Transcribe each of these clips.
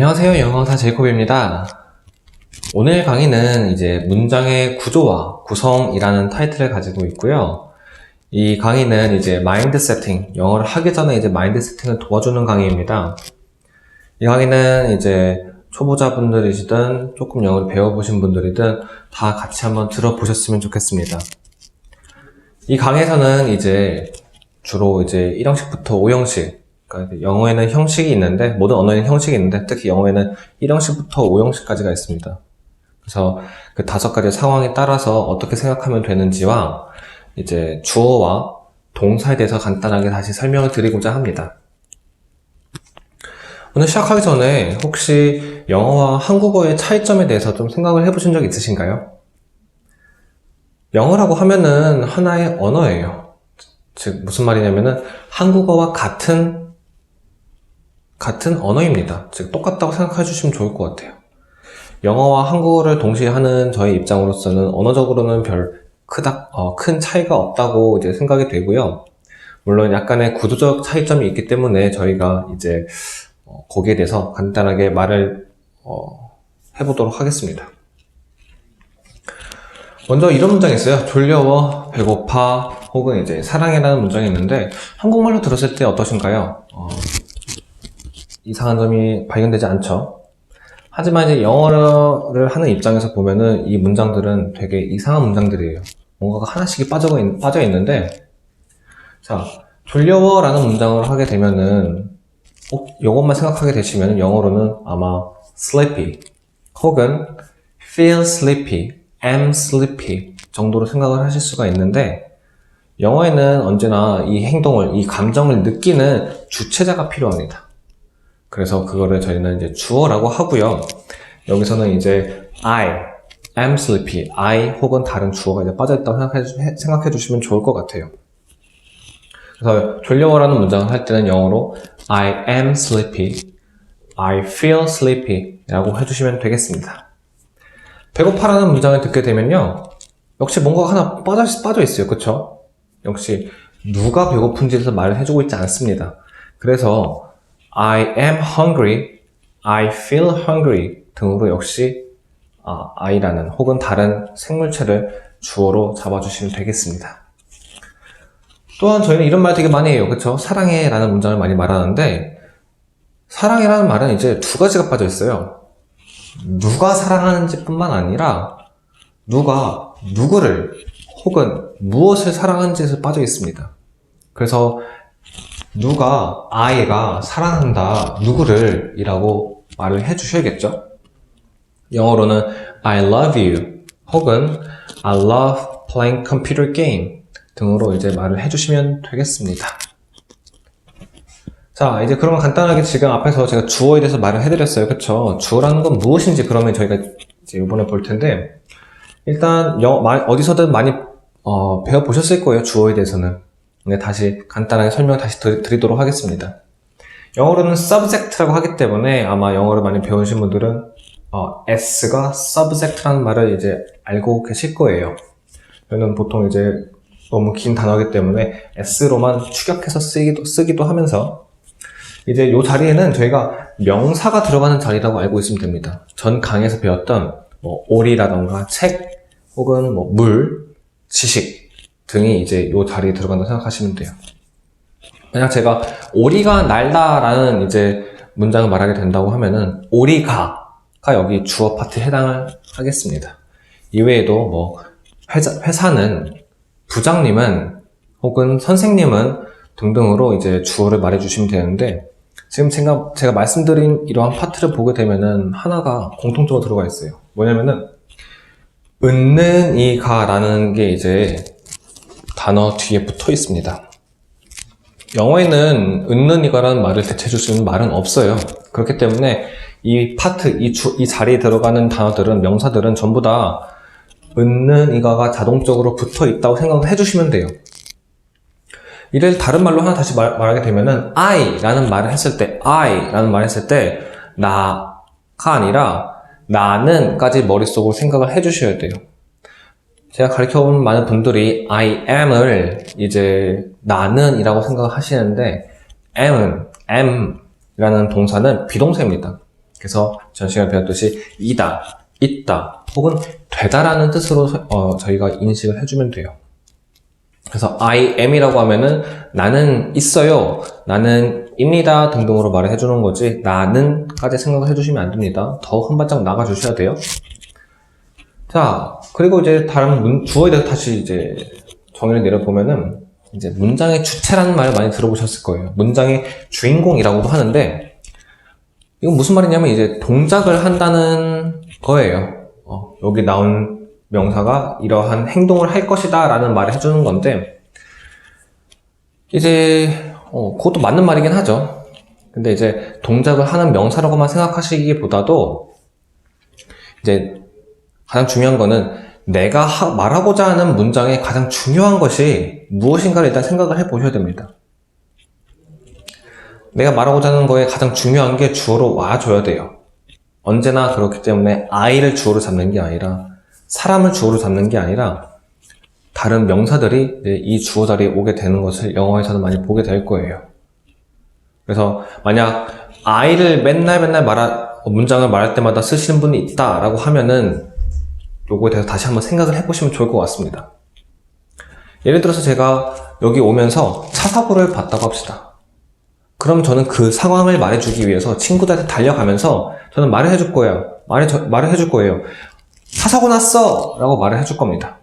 안녕하세요. 영어강사 제이콥입니다. 오늘 강의는 이제 문장의 구조와 구성이라는 타이틀을 가지고 있고요. 이 강의는 이제 마인드 세팅, 영어를 하기 전에 이제 마인드 세팅을 도와주는 강의입니다. 이 강의는 이제 초보자분들이시든 조금 영어를 배워보신 분들이든 다 같이 한번 들어보셨으면 좋겠습니다. 이 강의에서는 이제 주로 이제 1형식부터 5형식, 그러니까 영어에는 형식이 있는데, 모든 언어에는 형식이 있는데, 특히 영어에는 1형식부터 5형식까지가 있습니다. 그래서 그 5가지 상황에 따라서 어떻게 생각하면 되는지와 이제 주어와 동사에 대해서 간단하게 다시 설명을 드리고자 합니다. 오늘 시작하기 전에 혹시 영어와 한국어의 차이점에 대해서 좀 생각을 해보신 적 있으신가요? 영어라고 하면은 하나의 언어예요. 즉 무슨 말이냐면은 한국어와 같은 언어입니다. 즉 똑같다고 생각해 주시면 좋을 것 같아요. 영어와 한국어를 동시에 하는 저의 입장으로서는 언어적으로는 큰 차이가 없다고 이제 생각이 되고요. 물론 약간의 구조적 차이점이 있기 때문에 저희가 이제 거기에 대해서 간단하게 말을 해보도록 하겠습니다. 먼저 이런 문장이 있어요. 졸려워, 배고파, 혹은 이제 사랑해라는 문장이 있는데 한국말로 들었을 때 어떠신가요? 이상한 점이 발견되지 않죠. 하지만 이제 영어를 하는 입장에서 보면은 이 문장들은 되게 이상한 문장들이에요. 뭔가가 하나씩이 빠져 있는데, 자, 졸려워 라는 문장을 하게 되면은 이것만 생각하게 되시면 영어로는 아마 sleepy 혹은 feel sleepy, am sleepy 정도로 생각을 하실 수가 있는데, 영어에는 언제나 이 행동을, 이 감정을 느끼는 주체자가 필요합니다. 그래서 그거를 저희는 이제 주어라고 하고요. 여기서는 이제 I am sleepy, I 혹은 다른 주어가 이제 빠져있다고 생각해 주시면 좋을 것 같아요. 그래서 졸려워라는 문장을 할 때는 영어로 I am sleepy, I feel sleepy 라고 해주시면 되겠습니다. 배고파라는 문장을 듣게 되면요, 역시 뭔가 하나 빠져 있어요. 그쵸? 역시 누가 배고픈지에서 말을 해주고 있지 않습니다. 그래서 I am hungry, I feel hungry 등으로 역시 I라는 혹은 다른 생물체를 주어로 잡아주시면 되겠습니다. 또한 저희는 이런 말 되게 많이 해요. 그쵸? 사랑해 라는 문장을 많이 말하는데, 사랑이라는 말은 이제 두 가지가 빠져 있어요. 누가 사랑하는지 뿐만 아니라 누가 누구를 혹은 무엇을 사랑하는지에서 빠져 있습니다. 그래서 누가 I가 사랑한다 누구를 이라고 말을 해주셔야겠죠. 영어로는 I love you 혹은 I love playing computer game 등으로 이제 말을 해주시면 되겠습니다. 자, 이제 그러면 간단하게 지금 앞에서 제가 주어에 대해서 말을 해드렸어요. 그쵸? 주어라는 건 무엇인지 그러면 저희가 이제 이번에 볼 텐데, 일단 어디서든 많이 배워보셨을 거예요. 주어에 대해서는. 네, 다시 간단하게 설명 다시 드리도록 하겠습니다. 영어로는 subject라고 하기 때문에 아마 영어를 많이 배우신 분들은 S가 subject라는 말을 이제 알고 계실 거예요. 저는 보통 이제 너무 긴 단어이기 때문에 S로만 축약해서 쓰기도 하면서, 이제 이 자리에는 저희가 명사가 들어가는 자리라고 알고 있으면 됩니다. 전 강의에서 배웠던 오리라던가 책 혹은 물, 지식 등이 이제 이 자리에 들어간다고 생각하시면 돼요. 만약 제가 오리가 날다라는 이제 문장을 말하게 된다고 하면은 오리가가 여기 주어 파트에 해당을 하겠습니다. 이외에도 회사는, 부장님은 혹은 선생님은 등등으로 이제 주어를 말해주시면 되는데, 지금 제가 말씀드린 이러한 파트를 보게 되면은 하나가 공통적으로 들어가 있어요. 뭐냐면은 은는 이가 라는 게 이제 단어 뒤에 붙어 있습니다. 영어에는 은는 이가라는 말을 대체해줄 수 있는 말은 없어요. 그렇기 때문에 이 파트, 이 자리에 들어가는 단어들은, 명사들은 전부 다 은는 이가가 자동적으로 붙어 있다고 생각을 해주시면 돼요. 이를 다른 말로 하나 다시 말하게 되면은 I라는 말을 했을 때, 나가 아니라 나는까지 머릿속으로 생각을 해주셔야 돼요. 제가 가르쳐본 많은 분들이 I am을 이제 나는 이라고 생각을 하시는데, am이라는 동사는 비동사입니다. 그래서 전 시간에 배웠듯이 이다, 있다, 혹은 되다라는 뜻으로 저희가 인식을 해주면 돼요. 그래서 I am이라고 하면은 나는 있어요, 나는 입니다 등등으로 말을 해주는 거지 나는까지 생각을 해주시면 안 됩니다. 더 한 발짝 나가 주셔야 돼요. 자, 그리고 이제 다른 주어에 대해서 다시 이제 정의를 내려보면은 이제 문장의 주체라는 말을 많이 들어보셨을 거예요. 문장의 주인공이라고도 하는데 이건 무슨 말이냐면 이제 동작을 한다는 거예요. 여기 나온 명사가 이러한 행동을 할 것이다 라는 말을 해주는 건데 이제 그것도 맞는 말이긴 하죠. 근데 이제 동작을 하는 명사라고만 생각하시기보다도 이제 가장 중요한 거는 내가 말하고자 하는 문장의 가장 중요한 것이 무엇인가를 일단 생각을 해 보셔야 됩니다. 내가 말하고자 하는 거에 가장 중요한 게 주어로 와줘야 돼요. 언제나 그렇기 때문에 I를 주어로 잡는 게 아니라 사람을 주어로 잡는 게 아니라 다른 명사들이 이 주어 자리에 오게 되는 것을 영어에서는 많이 보게 될 거예요. 그래서 만약 I를 맨날 문장을 말할 때마다 쓰시는 분이 있다라고 하면은 요거에 대해서 다시 한번 생각을 해보시면 좋을 것 같습니다. 예를 들어서 제가 여기 오면서 차 사고를 봤다고 합시다. 그럼 저는 그 상황을 말해주기 위해서 친구들한테 달려가면서 저는 말을 해줄 거예요. 말을 해줄 거예요. 차 사고 났어! 라고 말을 해줄 겁니다.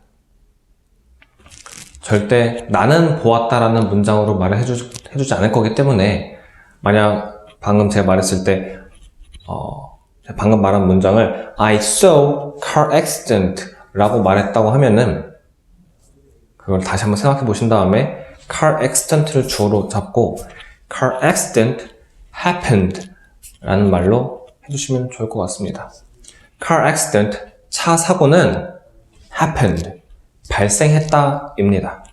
절대 나는 보았다라는 문장으로 말을 해주지 않을 거기 때문에 만약 방금 제가 말했을 때 방금 말한 문장을 I saw car accident 라고 말했다고 하면은 그걸 다시 한번 생각해 보신 다음에 car accident를 주어로 잡고 car accident happened 라는 말로 해주시면 좋을 것 같습니다. car accident, 차 사고는 happened, 발생했다 입니다.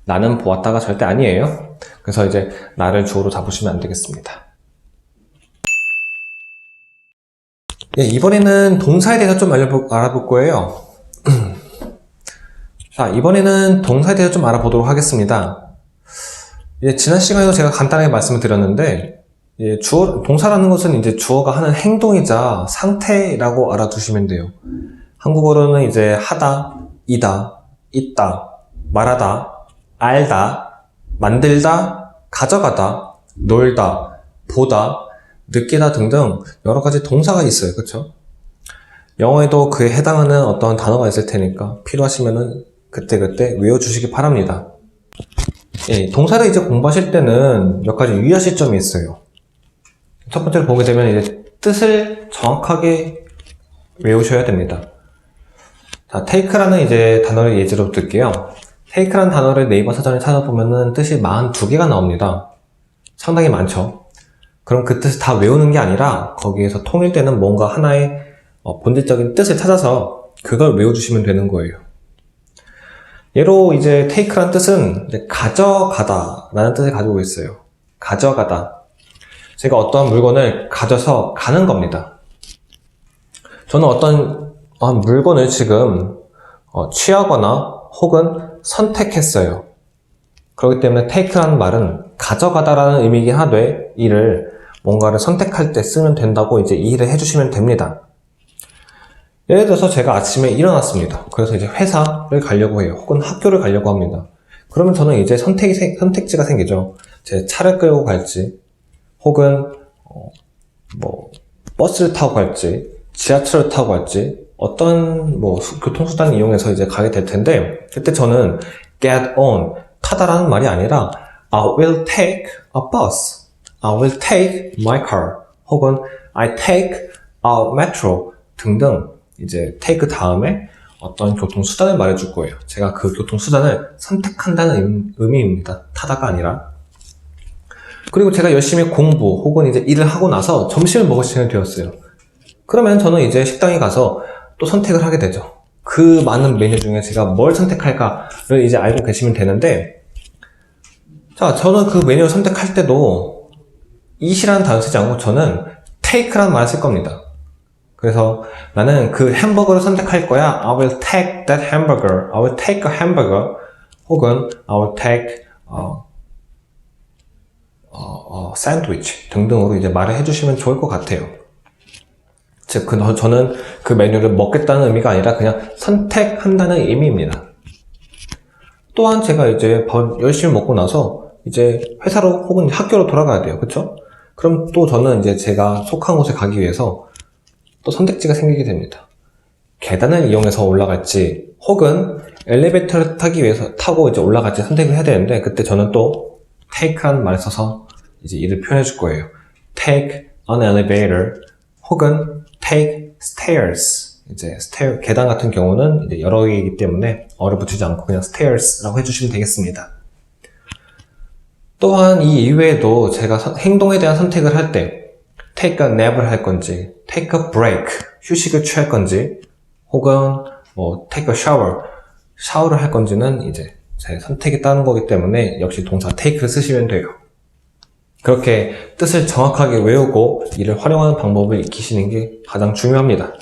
나는 보았다가 절대 아니에요. 그래서 이제 나를 주어로 잡으시면 안 되겠습니다. 예, 이번에는 동사에 대해서 좀 알아볼 거예요. 자, 이번에는 동사에 대해서 좀 알아보도록 하겠습니다. 예, 지난 시간에도 제가 간단하게 말씀을 드렸는데, 예, 동사라는 것은 이제 주어가 하는 행동이자 상태라고 알아두시면 돼요. 한국어로는 이제 하다, 이다, 있다, 말하다, 알다, 만들다, 가져가다, 놀다, 보다, 느끼다 등등 여러 가지 동사가 있어요. 그렇죠? 영어에도 그에 해당하는 어떤 단어가 있을 테니까 필요하시면은 그때그때 외워주시기 바랍니다. 예, 동사를 이제 공부하실 때는 몇 가지 유의하실 점이 있어요. 첫 번째로 보게 되면 이제 뜻을 정확하게 외우셔야 됩니다. 자, take라는 이제 단어를 예제로 들게요. take라는 단어를 네이버 사전에 찾아보면은 뜻이 42개가 나옵니다. 상당히 많죠. 그럼 그 뜻을 다 외우는 게 아니라 거기에서 통일되는 뭔가 하나의 본질적인 뜻을 찾아서 그걸 외워주시면 되는 거예요. 예로 이제 take란 뜻은 이제 가져가다 라는 뜻을 가지고 있어요. 가져가다. 제가 어떠한 물건을 가져서 가는 겁니다. 저는 어떤 물건을 지금 취하거나 혹은 선택했어요. 그렇기 때문에 take라는 말은 가져가다라는 의미이긴 하되 이를 뭔가를 선택할 때 쓰면 된다고 이제 이해를 해주시면 됩니다. 예를 들어서 제가 아침에 일어났습니다. 그래서 이제 회사를 가려고 해요. 혹은 학교를 가려고 합니다. 그러면 저는 이제 선택지가 생기죠. 제 차를 끌고 갈지, 혹은 버스를 타고 갈지, 지하철을 타고 갈지, 어떤 교통수단을 이용해서 이제 가게 될 텐데, 그때 저는 get on, 타다라는 말이 아니라 I will take a bus, I will take my car, 혹은 I take a metro 등등 이제 take 다음에 어떤 교통수단을 말해줄 거예요. 제가 그 교통수단을 선택한다는 의미입니다. 타다가 아니라. 그리고 제가 열심히 공부 혹은 이제 일을 하고 나서 점심을 먹을 시간이 되었어요. 그러면 저는 이제 식당에 가서 또 선택을 하게 되죠. 그 많은 메뉴 중에 제가 뭘 선택할까를 이제 알고 계시면 되는데, 자, 저는 그 메뉴를 선택할 때도 eat이라는 단어 쓰지 않고 저는 take라는 말을 쓸 겁니다. 그래서 나는 그 햄버거를 선택할 거야. I will take that hamburger. I will take a hamburger. 혹은 I will take sandwich 등등으로 이제 말을 해주시면 좋을 것 같아요. 즉, 저는 그 메뉴를 먹겠다는 의미가 아니라 그냥 선택한다는 의미입니다. 또한 제가 이제 밥 열심히 먹고 나서 이제 회사로 혹은 학교로 돌아가야 돼요. 그쵸? 그럼 또 저는 이제 제가 속한 곳에 가기 위해서 또 선택지가 생기게 됩니다. 계단을 이용해서 올라갈지 혹은 엘리베이터를 타기 위해서 타고 이제 올라갈지 선택을 해야 되는데, 그때 저는 또 take라는 말을 써서 이제 이를 표현해 줄 거예요. take an elevator 혹은 take stairs. 이제 계단 같은 경우는 이제 여러 개이기 때문에 어를 붙이지 않고 그냥 stairs라고 해주시면 되겠습니다. 또한 이 이외에도 제가 행동에 대한 선택을 할 때 take a nap을 할 건지, take a break, 휴식을 취할 건지, 혹은 뭐 take a shower, 샤워를 할 건지는 이제 제 선택에 따른 거기 때문에 역시 동사 take를 쓰시면 돼요. 그렇게 뜻을 정확하게 외우고 이를 활용하는 방법을 익히시는 게 가장 중요합니다.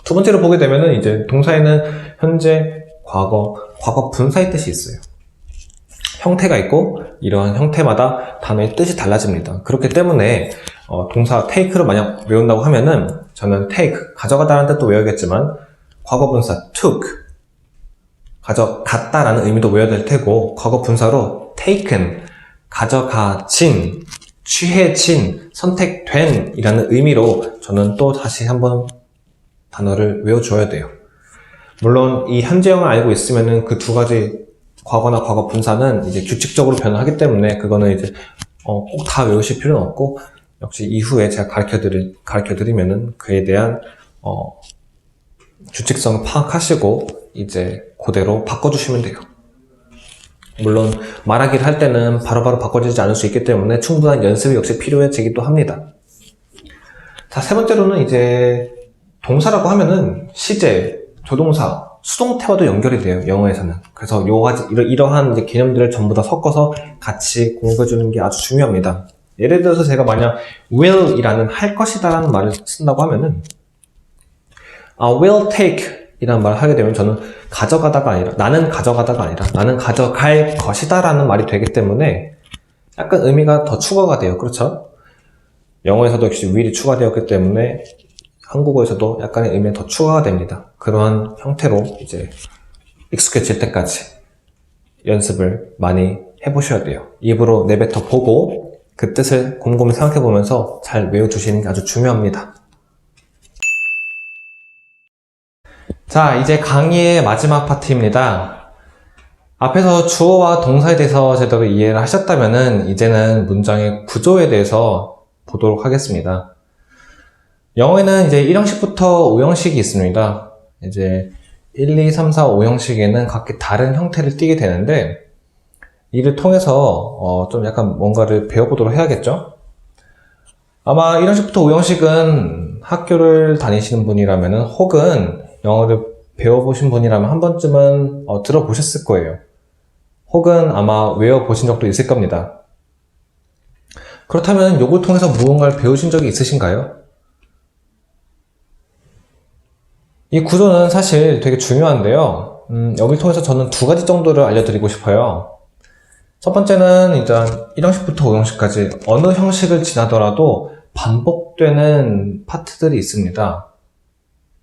두 번째로 보게 되면은 이제 동사에는 현재, 과거, 과거 분사의 뜻이 있어요. 형태가 있고 이러한 형태마다 단어의 뜻이 달라집니다. 그렇기 때문에 동사 take를 만약 외운다고 하면은 저는 take, 가져가다라는 뜻도 외우겠지만 과거 분사 took, 가져갔다라는 의미도 외워야 될 테고, 과거 분사로 taken, 가져가진, 취해진, 선택된 이라는 의미로 저는 또 다시 한번 단어를 외워줘야 돼요. 물론 이 현재형을 알고 있으면은 그 두 가지 과거나 과거 분사는 이제 규칙적으로 변화하기 때문에 그거는 이제 꼭 다 외우실 필요는 없고, 역시 이후에 제가 가르쳐드리면은 그에 대한 규칙성을 파악하시고 이제 그대로 바꿔주시면 돼요. 물론 말하기를 할 때는 바로바로 바꿔지지 않을 수 있기 때문에 충분한 연습이 역시 필요해지기도 합니다. 자, 세 번째로는 이제 동사라고 하면은 시제, 조동사, 수동태와도 연결이 돼요, 영어에서는. 그래서 이러한 이제 개념들을 전부 다 섞어서 같이 공부해주는 게 아주 중요합니다. 예를 들어서 제가 만약 will 이라는 할 것이다 라는 말을 쓴다고 하면은 will take 이라는 말을 하게 되면 저는 가져가다가 아니라, 나는 가져가다가 아니라 나는 가져갈 것이다 라는 말이 되기 때문에 약간 의미가 더 추가가 돼요. 그렇죠? 영어에서도 역시 will이 추가되었기 때문에 한국어에서도 약간의 의미가 더 추가가 됩니다. 그러한 형태로 이제 익숙해질 때까지 연습을 많이 해보셔야 돼요. 입으로 내뱉어 보고 그 뜻을 곰곰이 생각해 보면서 잘 외워주시는 게 아주 중요합니다. 자, 이제 강의의 마지막 파트입니다. 앞에서 주어와 동사에 대해서 제대로 이해를 하셨다면은 이제는 문장의 구조에 대해서 보도록 하겠습니다. 영어에는 이제 1형식부터 5형식이 있습니다. 이제 1, 2, 3, 4, 5형식에는 각기 다른 형태를 띠게 되는데, 이를 통해서 좀 약간 뭔가를 배워보도록 해야겠죠? 아마 1형식부터 5형식은 학교를 다니시는 분이라면 혹은 영어를 배워보신 분이라면 한 번쯤은 들어보셨을 거예요. 혹은 아마 외워보신 적도 있을 겁니다. 그렇다면 이걸 통해서 무언가를 배우신 적이 있으신가요? 이 구조는 사실 되게 중요한데요. 여기를 통해서 저는 두 가지 정도를 알려드리고 싶어요. 첫 번째는 일단 1형식부터 5형식까지 어느 형식을 지나더라도 반복되는 파트들이 있습니다.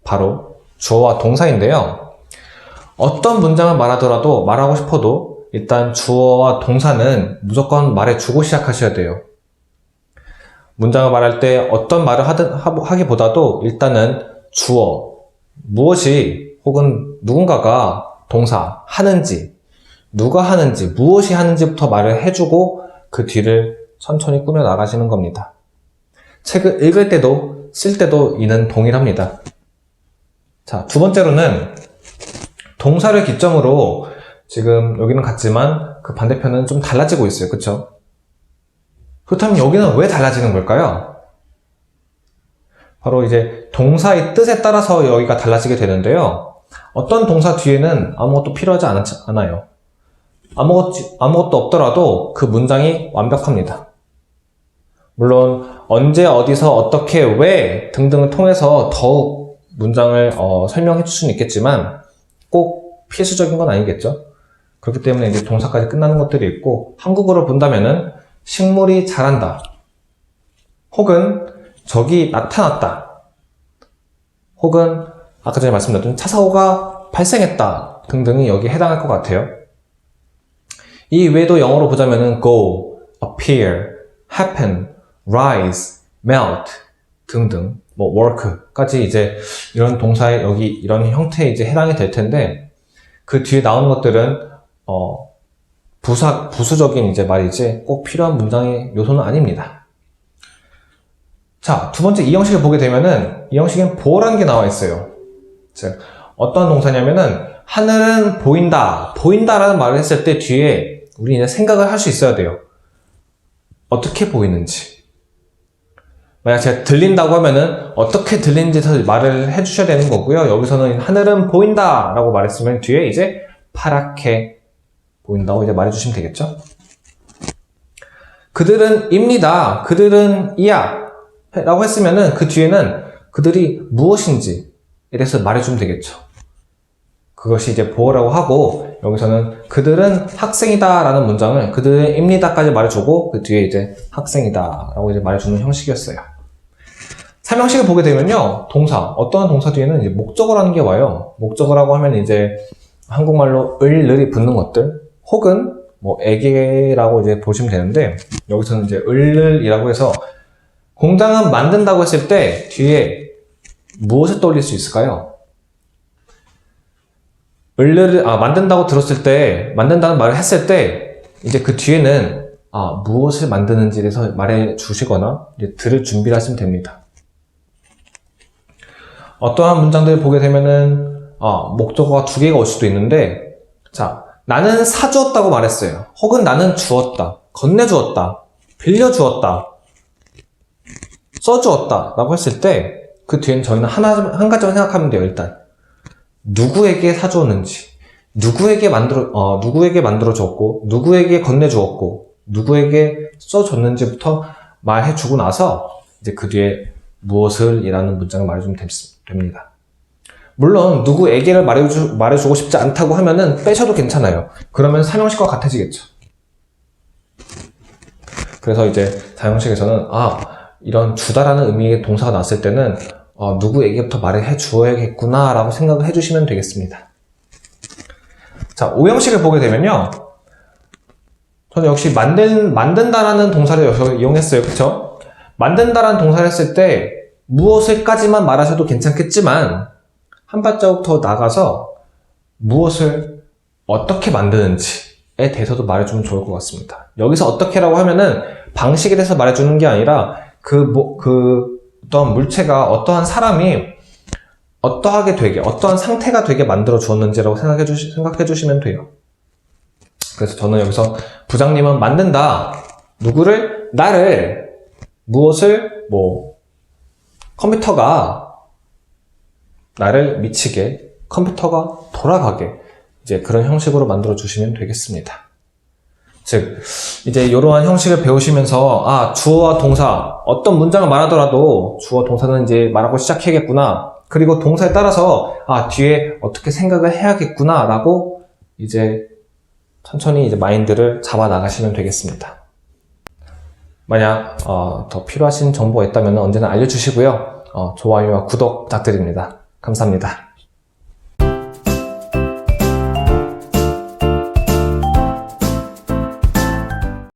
바로 주어와 동사인데요. 어떤 문장을 말하더라도, 말하고 싶어도 일단 주어와 동사는 무조건 말해주고 시작하셔야 돼요. 문장을 말할 때 어떤 말을 하기보다도 일단은 주어, 무엇이 혹은 누군가가 동사, 하는지, 누가 하는지, 무엇이 하는지부터 말을 해주고 그 뒤를 천천히 꾸며 나가시는 겁니다. 책을 읽을 때도 쓸 때도 이는 동일합니다. 자, 두 번째로는 동사를 기점으로 지금 여기는 같지만 그 반대편은 좀 달라지고 있어요. 그쵸? 그렇다면 여기는 왜 달라지는 걸까요? 바로 이제 동사의 뜻에 따라서 여기가 달라지게 되는데요. 어떤 동사 뒤에는 아무것도 필요하지 않아요. 아무것도 없더라도 그 문장이 완벽합니다. 물론 언제, 어디서, 어떻게, 왜 등등을 통해서 더욱 문장을 설명해 줄 수는 있겠지만 꼭 필수적인 건 아니겠죠. 그렇기 때문에 이제 동사까지 끝나는 것들이 있고, 한국어로 본다면은 식물이 자란다, 혹은 적이 나타났다, 혹은 아까 전에 말씀드렸던 차 사고가 발생했다 등등이 여기에 해당할 것 같아요. 이 외에도 영어로 보자면은 go, appear, happen, rise, melt 등등 뭐 work까지 이제 이런 동사에 여기 이런 형태에 이제 해당이 될 텐데 그 뒤에 나오는 것들은 부수적인 이제 말이지 꼭 필요한 문장의 요소는 아닙니다. 자, 두 번째 이 형식을 보게 되면은 이 형식엔 보라는 게 나와 있어요. 즉 어떤 동사냐면은 하늘은 보인다, 보인다라는 말을 했을 때 뒤에 우리 이제 생각을 할 수 있어야 돼요. 어떻게 보이는지. 만약 제가 들린다고 하면은 어떻게 들리는지 말을 해주셔야 되는 거고요. 여기서는 하늘은 보인다 라고 말했으면 뒤에 이제 파랗게 보인다고 이제 말해주시면 되겠죠. 그들은 입니다. 그들은 이야 라고 했으면은 그 뒤에는 그들이 무엇인지에 대해서 말해주면 되겠죠. 그것이 이제 보어라고 하고 여기서는 그들은 학생이다 라는 문장을 그들은 입니다까지 말해주고 그 뒤에 이제 학생이다 라고 이제 말해주는 형식이었어요. 3형식을 보게 되면요, 동사, 어떠한 동사 뒤에는 이제 목적어라는 게 와요. 목적어라고 하면 이제 한국말로 을을이 붙는 것들, 혹은 뭐 에게라고 이제 보시면 되는데, 여기서는 이제 을을이라고 해서 공장은 만든다고 했을 때 뒤에 무엇을 떠올릴 수 있을까요? 만든다고 들었을 때, 만든다는 말을 했을 때, 이제 그 뒤에는 무엇을 만드는지에 대해서 말해 주시거나 이제 들을 준비를 하시면 됩니다. 어떠한 문장들을 보게 되면은 목적어가 두 개가 올 수도 있는데, 자, 나는 사주었다고 말했어요. 혹은 나는 주었다, 건네주었다, 빌려주었다, 써주었다 라고 했을 때 그 뒤엔 저희는 한 가지만 생각하면 돼요. 일단 누구에게 사주었는지, 누구에게 만들어주었고, 누구에게 건네주었고, 누구에게 써줬는지부터 말해주고 나서 이제 그 뒤에 무엇을 이라는 문장을 말해주면 됩니다. 물론 누구에게를 말해주고 싶지 않다고 하면은 빼셔도 괜찮아요. 그러면 3형식과 같아지겠죠. 그래서 이제 4형식에서는 이런 주다라는 의미의 동사가 나왔을 때는 누구에게부터 말을 해주어야겠구나 라고 생각을 해주시면 되겠습니다. 자, 5형식을 보게 되면요, 저는 역시 만든다라는 동사를 여기서 이용했어요. 그쵸? 만든다라는 동사를 했을 때 무엇을까지만 말하셔도 괜찮겠지만 한 발자국 더 나가서 무엇을 어떻게 만드는지에 대해서도 말해주면 좋을 것 같습니다. 여기서 어떻게라고 하면은 방식에 대해서 말해주는 게 아니라 어떠한 물체가, 어떠한 사람이 어떠하게 되게, 어떠한 상태가 되게 만들어 주었는지라고 생각해 주시면 돼요. 그래서 저는 여기서 부장님은 만든다. 누구를? 나를. 무엇을? 컴퓨터가 나를 미치게, 컴퓨터가 돌아가게, 이제 그런 형식으로 만들어 주시면 되겠습니다. 즉, 이제 이러한 형식을 배우시면서 주어와 동사, 어떤 문장을 말하더라도 주어 동사는 이제 말하고 시작해야겠구나, 그리고 동사에 따라서 뒤에 어떻게 생각을 해야겠구나 라고 이제 천천히 이제 마인드를 잡아 나가시면 되겠습니다. 만약 더 필요하신 정보가 있다면 언제나 알려주시고요. 좋아요와 구독 부탁드립니다. 감사합니다.